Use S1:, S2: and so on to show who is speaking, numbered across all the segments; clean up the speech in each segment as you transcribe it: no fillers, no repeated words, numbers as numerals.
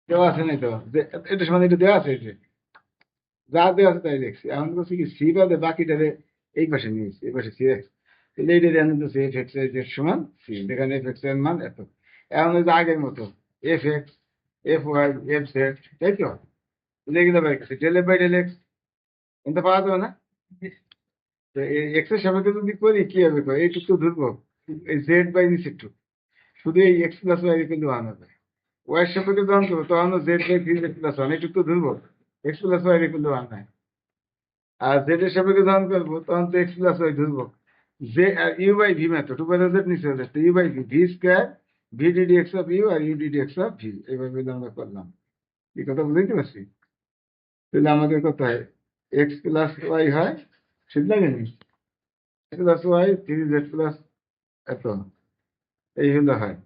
S1: দেওয়া আছে নাই তো, যে এটা সমান এটা দেওয়া আছে, এটা যা দেওয়া আছে তাই দেখছি। এখন বলছি কি সি বাদে বাকিটারে এই পাশে নিয়েছি, এই পাশে সি রাখছি। তাহলে এইটা জানি তো এফ এক্স এর সমান সি, যেখানে এফ এক্স এর মান এত। এখন ওই যে আগের মতো f x, f y, f z, তাই তো যেগুলো বের করছি del f by del x, এটা পাওয়া যাবে না? তো এই এক্স এর সাপেক্ষে যদি করি কি হবে, এইটুকু তো ধরবো, এই জেড বাই নিচের টুক, শুধু এই এক্স প্লাস ওয়াই কিন্তু ওয়ান হবে। ওয়াই এর সাপেক্ষে যখন করবো তখন z by three z plus one, এইটুকু তো ধরবো, এক্স প্লাস ওয়াই কিন্তু ওয়ান নাই। আর জেড এর সাপেক্ষে যখন করবো তখন তো এক্স প্লাস ওয়াই ধরবো। যে u by v method, two by z নিচে হলে u by v, v square, v d d x of u আর u d d x of v, এইভাবে আমরা করলাম। এই কথা বুঝতে পারছি? তাহলে আমাদের কত হয়, এক্স প্লাস ওয়াই হয়, ঠিক লাগেনি? Plus y three z plus এত, এই হলো হয়।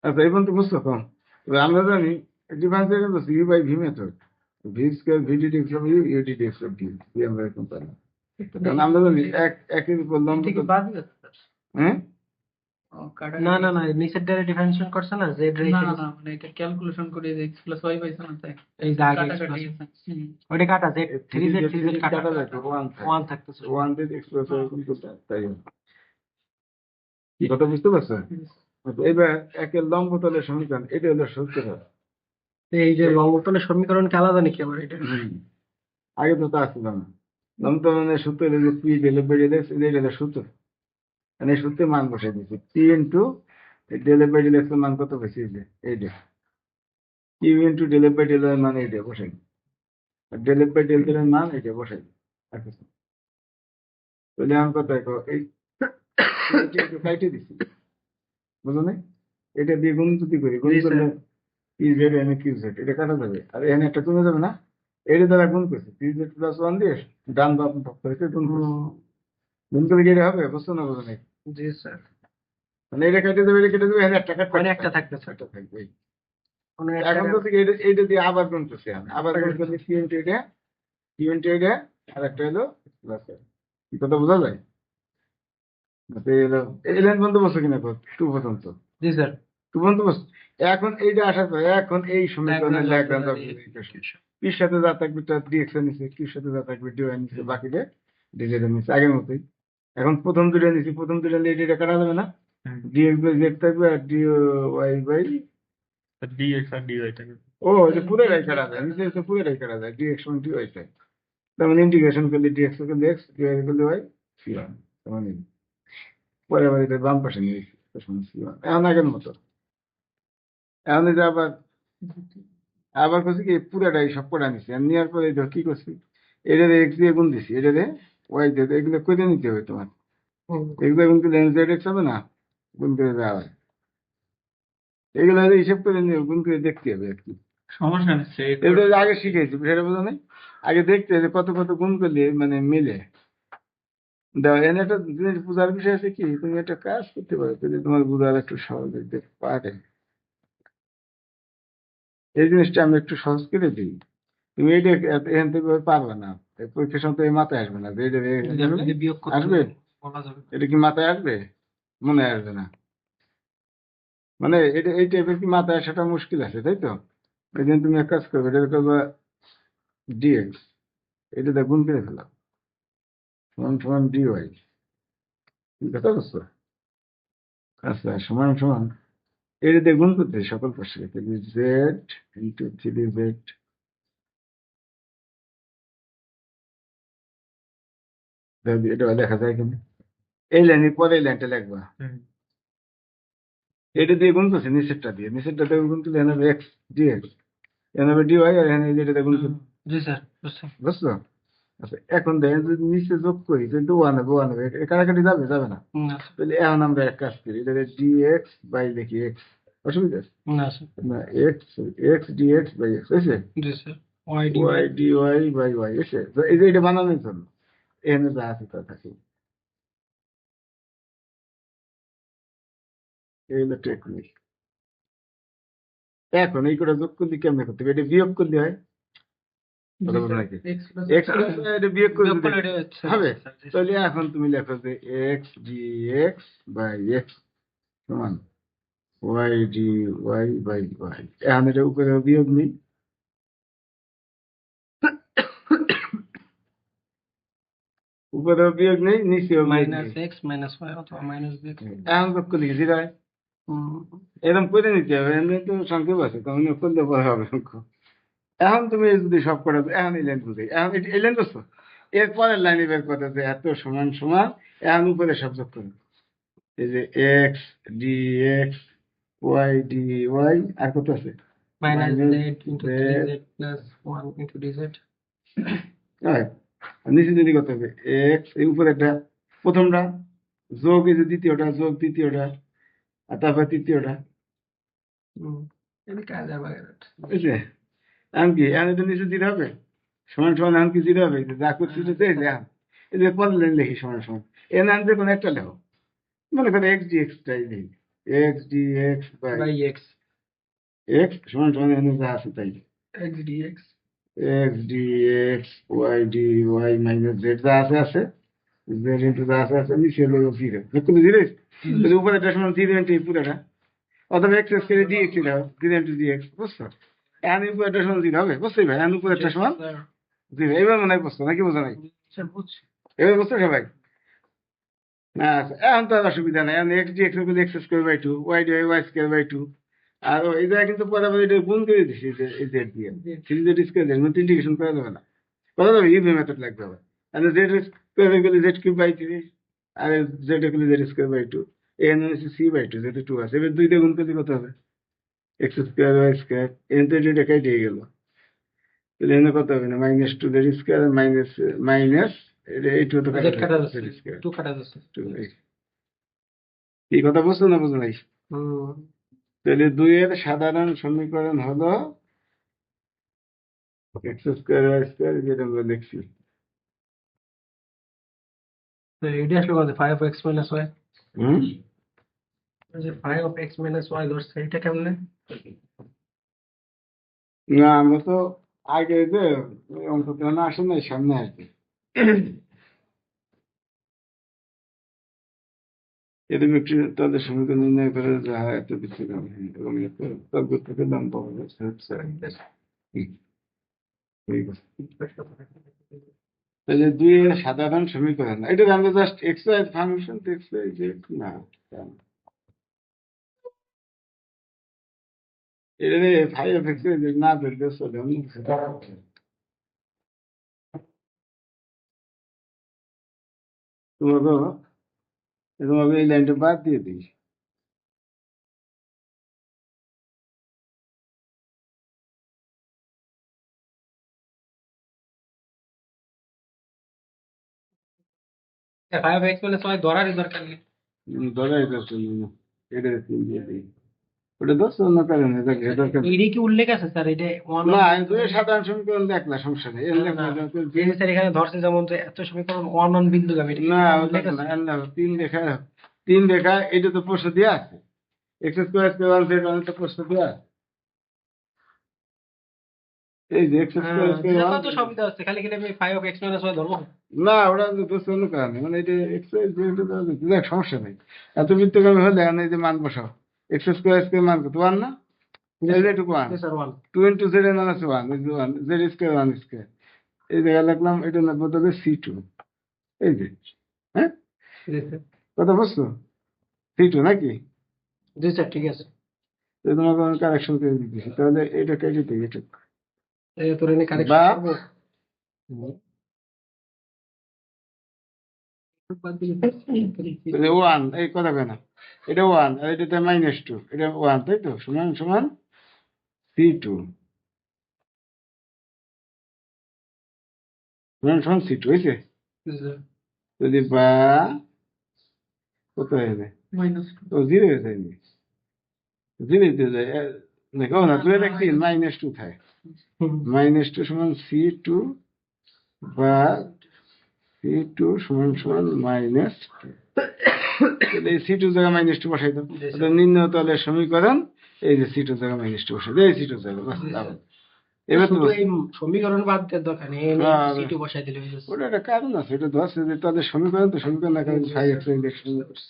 S1: আচ্ছা এই পর্যন্ত বুঝছো কম? এবার আমরা জানি ডিফারেন্সিয়েশন করছি u by v method, v square v d d x of u, u d d x of v, আমরা এরকম পাই না। কারণ আমরা জানি একের উপর লম্ব
S2: এটা কি
S1: তো-
S2: বাদ গেছে স্যার?
S1: হ্যাঁ
S2: না না না, নিচের দ্বারা ডিফারেন্সিয়েশন করছে না, জেড রে
S3: না না না, মানে এটা ক্যালকুলেশন করে যে x প্লাস y পাইছে না, তাই
S2: এই যে আগে
S3: কাটাকাটি গেছে।
S2: ওইটা কাটা, জেড থ্রি জেড কাটা
S1: কাটা যায় তো ওয়ান
S2: ওয়ান থাকতেছে।
S1: ওয়ান দিয়ে এক্স প্লাস ওয়াই কিন্তু তাই হবে। কি কথা বুঝতে পারছো? আচ্ছা, এবার একের লম্ব তলের সমীকরণ, এটা হলো সূত্র।
S2: এই যে লম্বতলের সমীকরণকে আলাদা নাকি আবার এটা?
S1: আগে তো তা ছিল না। লম্ব তলের সূত্র হলো যে p del by del x, এটা হলো সূত্র। মানে এই সূত্রে মান বসে দিচ্ছি, p into del by del x এর মান কত বেশি হয়েছে এইটা, q into del by del এর মান এইটা বসাই, আর ডেল বাই ডেল এর মান এইটা বসাই। আর কিছু না। তাহলে আমি কত এই কাইটে দিচ্ছি, বুঝলো না? এটা দিয়ে গুণ যদি করি, গুণ
S2: জি, স্যার।
S1: করলে p z and q z এটা কাটা যাবে, আর এখানে একটা কমে যাবে না? এটা দ্বারা গুণ করছি পি জেড প্লাস ওয়ান দিয়ে, ডান বাম পক্ষ থেকে গুণ করছি। গুণ করলে কি এটা হবে, বুঝছো না বুঝো না?
S2: জি স্যার।
S1: মানে এটা কেটে দেবে, এটা কেটে দেবে, এখানে একটা কাটবে,
S2: মানে একটা থাকবে স্যার।
S1: একটা থাকবে এই।
S2: কোনো
S1: এখন
S2: একটা
S1: তো থেকে এইটা দিয়ে আবার গুণ করছি আমি, আবার গুণ করলে কি ইন্টু এটা, কি ইন্টু এটা, আর একটা হলো প্লাস, কি কথা বোঝা যায়? এই লাইন বন্ধ বসছো কিনা টু পর্যন্ত?
S2: জি স্যার।
S1: টু পর্যন্ত বসছো। এখন এইটা আসার পরে এখন এই সমীকরণের ল্যাগ্রাঞ্জ ইকুয়েশন, পির সাথে যা থাকবে তার ডিএক্স এর নিচে, কির সাথে যা থাকবে ডিওয়াই এর নিচে, বাকিটা ডিজেড এর নিচে আগের মতোই। এখন প্রথম দুটো নিচে, প্রথম দুটো নিয়ে এটা কাটা যাবে না, ডিএক্স বাই জেড থাকবে আর ডিওয়াই বাই,
S4: ডিএক্স আর ডিওয়াই থাকে।
S1: ও এটা পুরোটাই কাটা যায়, নিচে এসে পুরোটাই কাটা যায়, ডিএক্স সমান ডিওয়াই তাই। তার মানে ইন্টিগ্রেশন করলে ডিএক্স করলে এক্স, ডিওয়াই করলে ওয়াই, সি ওয়ান। তার মানে পরে আবার এটা বাম পাশে নিয়ে সি ওয়ান, এখন আগের মতো। এখন এই যে আবার আবার করছি কি পুরাটাই সব কটা নিছি, আর নেওয়ার পরে ধর কি করছি, এটাতে এক্স দিয়ে গুণ দিছি, এটাতে ওয়াই দিয়ে, এগুলো করে নিতে হবে তোমার। এগুলো গুণ করলে জেড এক্স হবে না, গুণ করে দেওয়া হয়। এগুলো হয়তো হিসেব করে নিয়ে গুণ করে দেখতে হবে আর কি।
S4: সমস্যা নেই
S1: এগুলো যে আগে শিখেছি সেটা বোঝা নেই, আগে দেখতে হবে কত কত গুণ করলে মানে মিলে। দাও এনে একটা জিনিস বোঝার বিষয় আছে কি, তুমি একটা কাজ করতে পারো যদি তোমার বোঝার একটু সহজ হইতে পারে। এই জিনিসটা আমি একটু সহজ করে দিই, তুমি এইটা এখান থেকে পারবে না, এই পরীক্ষার সময় তো এই মাথায় আসবে না যে এটা
S2: বিয়োগ করতে
S1: আসবে,
S2: বলা যাবে।
S1: এটা কি মাথায় আসবে, মনে আসবে না। মানে এটা এই টাইপের কি মাথায় আসাটা মুশকিল আছে, তাই তো? এই জন্য তুমি এক কাজ করবে, এটা করবে ডিএক্স, এটা গুণ করে ফেলাম, সমান সমান ডিওয়াই, কি কথা বলছো? আচ্ছা সমান সমান এটা দিয়ে গুণ করতে সকল পাশে জেড ইন্টু থ্রি জেড, এটা লেখা যায় কিনা, এই লাইনের পরে এই লাইনটা লিখবা, এটা দিয়ে গুণ করছে নিচেরটা দিয়ে, নিচেরটা দিয়ে গুণ করলে এখানে এক্স ডিএক্স, এখানে ডিওয়াই, আর এখানে এটা গুণ করছে,
S2: জি স্যার, বুঝছি।
S1: বুঝছো? আচ্ছা এখন দেখেন যদি নিচে যোগ করি কিন্তু ওয়ান হবে, ওয়ান হবে, কাটাকাটি যাবে যাবে না?
S2: না স্যার।
S1: তাহলে এখন আমরা এক কাজ করি, এটা ডিএক্স বাই লিখি এক্স, অসুবিধা আছে?
S2: না স্যার।
S1: না x, x d x by x হয়েছে,
S2: জি sir. Y d
S1: y d y by y হয়েছে। তো এই যে এটা বানানোর জন্য এখানে যা আছে তা থাকে, এই হলো টেকনিক। এখন এই করে যোগ করলে কেমনে করতে হবে, এটা বিয়োগ করলে হয়, কথা বলো নাকি
S3: x plus
S1: এক্স এটা বিয়োগ করে
S2: বিয়োগ
S1: দিলে
S2: করলে এটা হচ্ছে
S1: হবে। তাহলে এখন তুমি লেখো যে x d x by x সমান y d y by y. এখন এটা উপরে বিয়োগ নেই, উপরে বিয়োগ নেই, নিচেও বিয়োগ
S2: মাইনাস
S1: নেই।
S2: এক্স মাইনাস ওয়াই অথবা মাইনাস বি।
S1: এখন যোগ করলে কি জিরো হয়? এরকম করে নিতে হবে, এমনি তো সংক্ষেপ আছে, তখন করলে পরে হবে অঙ্ক। এখন তুমি এই যদি সব করা, এখন এই লাইন বুঝে, এখন এই লাইন বুঝছো, এর পরের লাইনে বের করতে যে এত সমান সমান, এখন উপরে সব যোগ করবে। এই যে x d x y d y, আর কত আছে?
S2: Minus
S1: Minus
S2: z into
S1: Z।
S2: 3z plus 1 into dz।
S1: হয়। আর নিচে যদি কত হবে? এক্স, এই উপরে একটা প্রথমটা যোগ, এই যে দ্বিতীয়টা যোগ তৃতীয়টা, আর তারপর তৃতীয়টা,
S2: এটা কাজ আর বাগের।
S1: বুঝলে? এখন কি, এখন এটা নিচে দিতে হবে সমান সমান, এখন কি দিতে হবে? এই যে যা করছি তো এই যে এখন এই যে পরের লাইন লিখি সমান সমান, এর নাম যে কোনো একটা লেখো, মনে করো এক্স ডি এক্স টাই লিখি, x d x by
S2: by x
S1: x সমান সমান এখানে যা আছে তাই,
S3: x dx
S1: x d x y d y minus z যা আছে আছে, জেড ইন্টু যা আছে আছে, নিচে হলো জিরো, কোনো জিরো, উপরে একটা সমান জিরো ইন্টু এই পুরোটা, অথবা এক্স এক্স করে ডিএক্স দাও, জিরো ইন্টু ডিএক্স, বুঝছো? এখন উপরে একটা সমান জিরো হবে, বুঝছোই ভাই? এখন উপরে একটা সমান জিরো, এবার মনে হয় বুঝছো নাকি বোঝা নাই?
S2: বুঝছি।
S1: এবার বুঝছো সবাই? না আচ্ছা, এখন তো আর অসুবিধা নাই, এখন এক্স ডি এক্স করলে x square by two, y d y square by two, আর এই জায়গায় কিন্তু পদাবলী এটা গুণ করে দিছি, এই জেড দিয়ে থ্রি জেড স্কোয়ার জেড, নতুন ইন্টিগ্রেশন করা যাবে না, করা যাবে ইভি মেথড লাগবে আবার। আর জেড স্কোয়ার করলে জেড কিউব বাই থ্রি, আর জেড করলে জেড স্কোয়ার বাই টু, এখানে হচ্ছে সি বাই টু, যেটা টু আছে, এবার দুইটা গুণ করলে কত হবে? এক্স স্কোয়ার ওয়াই স্কোয়ার, এখানে তো এটা কেটে গেল, তাহলে এখানে কত হবে? না minus two z square minus minus এইটু তো
S2: জেড কাটা
S1: জেড
S2: যাচ্ছে,
S1: স্কোয়ার
S2: 2 কাটা যাচ্ছে।
S1: টু। এই কথা বুঝছো না বুঝো নাই?
S2: হুম।
S1: তাহলে দুইয়ের সাধারণ সমীকরণ হলো এক্স স্কোয়ার ওয়াই স্কোয়ার, যেটা আমরা লিখছি।
S2: তো এটা আসলে কত? 5x minus y।
S1: হুম,
S2: যে 5x minus y ধরছে, এটা কেমনে?
S1: না আমরা তো আগে যে অঙ্কটা না আসে নাই, সামনে আসবে। এরকম একটি তাদের সমীকরণ নির্ণয় করে যা এত কিছু হবে এবং তার থেকে দাম পাওয়া যাচ্ছে হচ্ছে ঠিক আছে। তাহলে দুইয়ের সাধারণ সমীকরণ, এটা আমরা just x y function x y z না, এটা ফাইভ এফ এক্স না ধরলে চলে, অন্য কিছু করার নেই। তোমাকে এই লাইনটা বাদ দিয়ে দিই।
S2: এ 5x minus y ধরারই দরকার নেই।
S1: ধরাই দরকার নেই না, এটা তিন দিয়ে দিই, ওটা দোষ অন্য কারণে দরকার নেই।
S2: এইটা কি উল্লেখ আছে স্যার? এটা
S1: না দুইয়ের সাধারণ সমীকরণ দেখলা সমস্যা নেই, এর লেখা
S2: এই স্যার এখানে ধরছে যেমন যে এত সমীকরণ 1 বিন্দু গামী, এটা কি
S1: না
S2: উল্লেখ আছে?
S1: তিন রেখা, এটা তো প্রশ্ন দেওয়া আছে, x square square one Z one তো প্রশ্ন দেওয়া আছে, এই যে এক্স স্কোয়ার স্কোয়ার
S2: এটা
S1: ওয়ান,
S2: তো সবই দেওয়া আছে, খালি খালি আমি 5x minus y ধরবো।
S1: না ওটা দোষ অন্য কারণে, মানে এটা এক্স দেখ সমস্যা নেই, এত বৃত্তগামী হলে এখন এই যে মান বসাও, এক্স স্কোয়ার স্কোয়ার মান কত? ওয়ান না? এটুকু one,
S2: sir 1।
S1: Two into z এর মান আছে ওয়ান, এই যে one z square one square, এই জায়গায় লিখলাম, এটা না বদলে সি টু, এই যে, হ্যাঁ কথা বুঝছো? সি টু নাকি?
S2: জি স্যার ঠিক আছে।
S1: তো তোমাকে আমি কারেকশন করে দিতেছি, তাহলে এটা কেটে দিই, এটা
S2: এই তোর এনে কারেকশন
S1: বা
S2: করব।
S1: তাহলে ওয়ান, এই কথা কেন, এটা ওয়ান আর এটাতে মাইনাস টু, এটা ওয়ান, তাই তো সমান সমান সি টু, সমান সমান সি টু হয়েছে। যদি বা কত হয়ে যায়,
S3: -2
S1: ও জিরো হয়ে যায়নি, জিরো দিতে যায়, দেখো না তুই দেখছি মাইনাস টু থাকে, মাইনাস টু সমান সি টু বা সি টু সমান সমান মাইনাস টু, তাহলে এই সি টু জায়গা মাইনাস টু বসাই দাও, নিম্ন তলের সমীকরণ, এই যে সি টু জায়গা মাইনাস টু বসাই দাও, এই সি টু জায়গা বাস, এবার তো
S2: শুধু এই সমীকরণ বাদ দেওয়ার দরকার নেই
S1: হ্যাঁ,
S2: সিটু বসাই দিলে হয়ে যাচ্ছে।
S1: ওটা একটা কারণ আছে, এটা ধরছে যে তাদের সমীকরণ তো সমীকরণ না কারণ সাই এক্স ইন্ডেকশন করছে।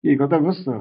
S1: কি কথা বুঝছো?